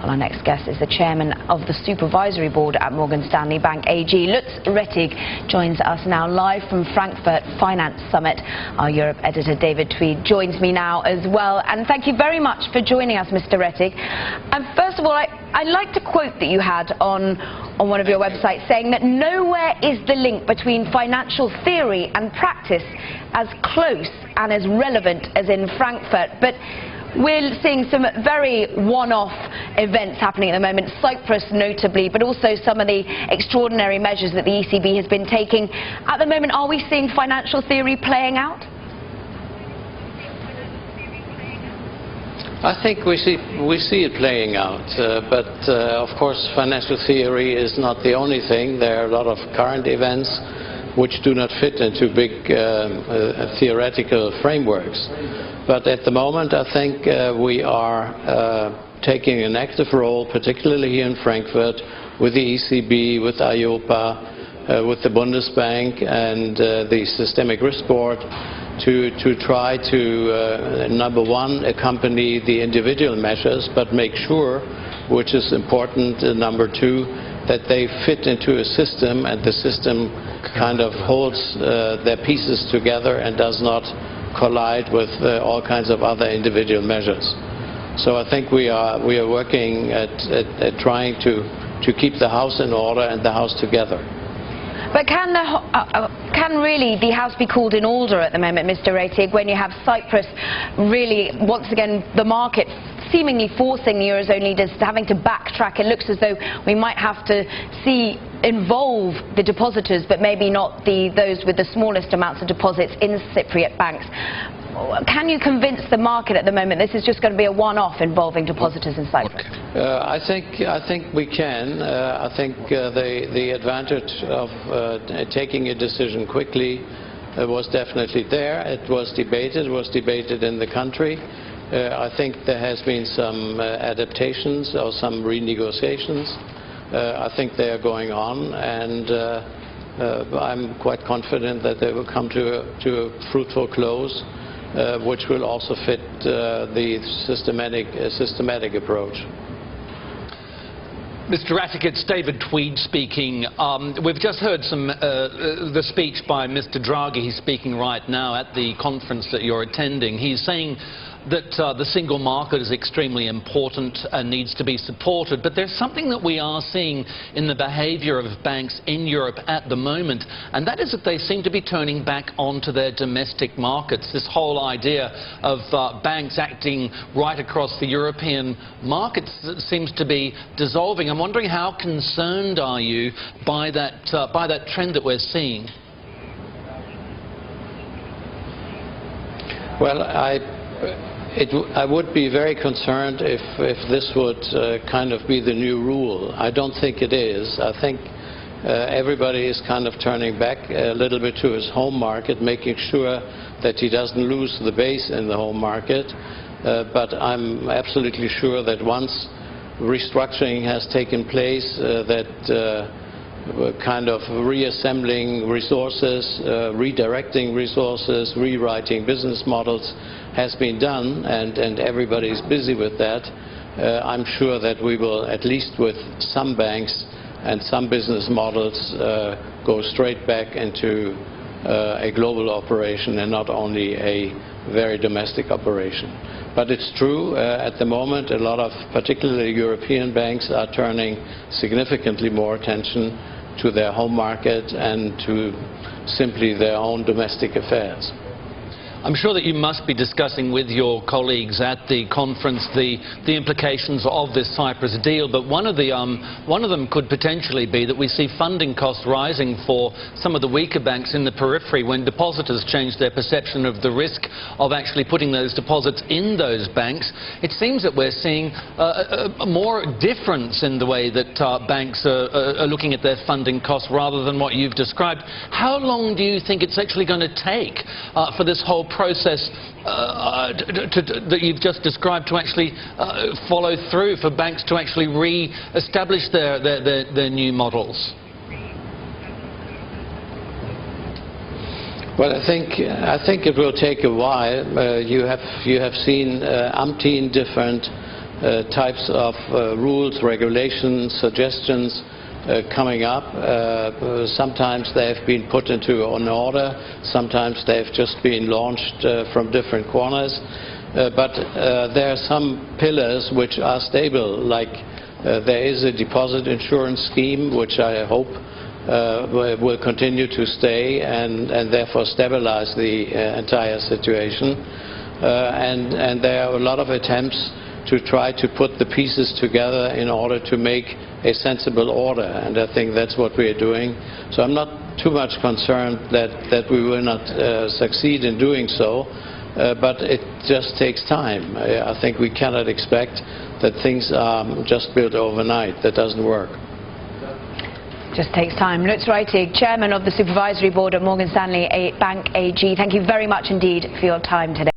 Well, our next guest is the chairman of the supervisory board at Morgan Stanley Bank AG. Lutz Raettig joins us now live from Frankfurt Finance Summit. Our Europe editor David Tweed joins me now as well. And thank you very much for joining us, Mr. Raettig. And first of all, I'd like to quote that you had on one of your websites, saying that nowhere is the link between financial theory and practice as close and as relevant as in Frankfurt. But we're seeing some very one-off events happening at the moment, Cyprus notably, but also some of the extraordinary measures that the ECB has been taking. At the moment, are we seeing financial theory playing out? I think we see it playing out, but of course financial theory is not the only thing. There are a lot of current events which do not fit into big theoretical frameworks. But at the moment I think we are taking an active role, particularly here in Frankfurt, with the ECB, with EIOPA, with the Bundesbank and the Systemic Risk Board, to try to, number one, accompany the individual measures, but make sure, which is important, number two, that they fit into a system and the system kind of holds their pieces together and does not collide with all kinds of other individual measures. So I think we are working at trying to keep the house in order and the house together. But can really the house be called in order at the moment, Mr. Raettig, when you have Cyprus really, once again, the market seemingly forcing the Eurozone leaders to having to backtrack? It looks as though we might have to involve the depositors, but maybe not those with the smallest amounts of deposits in Cypriot banks. Can you convince the market at the moment this is just going to be a one-off involving depositors in Cyprus? I think we can. I think the advantage of taking a decision quickly was definitely there. It was debated in the country. I think there has been some adaptations or some renegotiations. I think they are going on, and I'm quite confident that they will come to a fruitful close, which will also fit the systematic approach. Mr. Raettig, it's David Tweed speaking. We've just heard the speech by Mr. Draghi. He's speaking right now at the conference that you're attending. He's saying that the single market is extremely important and needs to be supported. But there's something that we are seeing in the behaviour of banks in Europe at the moment, and that is that they seem to be turning back onto their domestic markets. This whole idea of banks acting right across the European markets seems to be dissolving. I'm wondering, how concerned are you by that trend that we're seeing? Well, I would be very concerned if this would kind of be the new rule. I don't think it is. I think everybody is kind of turning back a little bit to his home market, making sure that he doesn't lose the base in the home market. But I'm absolutely sure that once restructuring has taken place, that kind of reassembling resources, redirecting resources, rewriting business models has been done, and everybody is busy with that. I'm sure that we will, at least with some banks and some business models, go straight back into a global operation and not only a very domestic operation. But it's true, at the moment a lot of particularly European banks are turning significantly more attention to their home market and to simply their own domestic affairs. I'm sure that you must be discussing with your colleagues at the conference the implications of this Cyprus deal, but one of them could potentially be that we see funding costs rising for some of the weaker banks in the periphery when depositors change their perception of the risk of actually putting those deposits in those banks. It seems that we're seeing a more difference in the way that banks are looking at their funding costs rather than what you've described. How long do you think it's actually going to take for this whole process that you've just described to actually follow through, for banks to actually re-establish their new models? Well, I think it will take a while. You have seen umpteen different types of rules, regulations, suggestions coming up. Sometimes they have been put into an order, sometimes they have just been launched from different corners. But there are some pillars which are stable, like there is a deposit insurance scheme which I hope will continue to stay and therefore stabilize the entire situation. And there are a lot of attempts to try to put the pieces together in order to make a sensible order, and I think that's what we are doing. So I'm not too much concerned that we will not succeed in doing so, but it just takes time. I think we cannot expect that things are just built overnight. That doesn't work. Just takes time. Lutz Raettig, Chairman of the Supervisory Board at Morgan Stanley Bank AG, thank you very much indeed for your time today.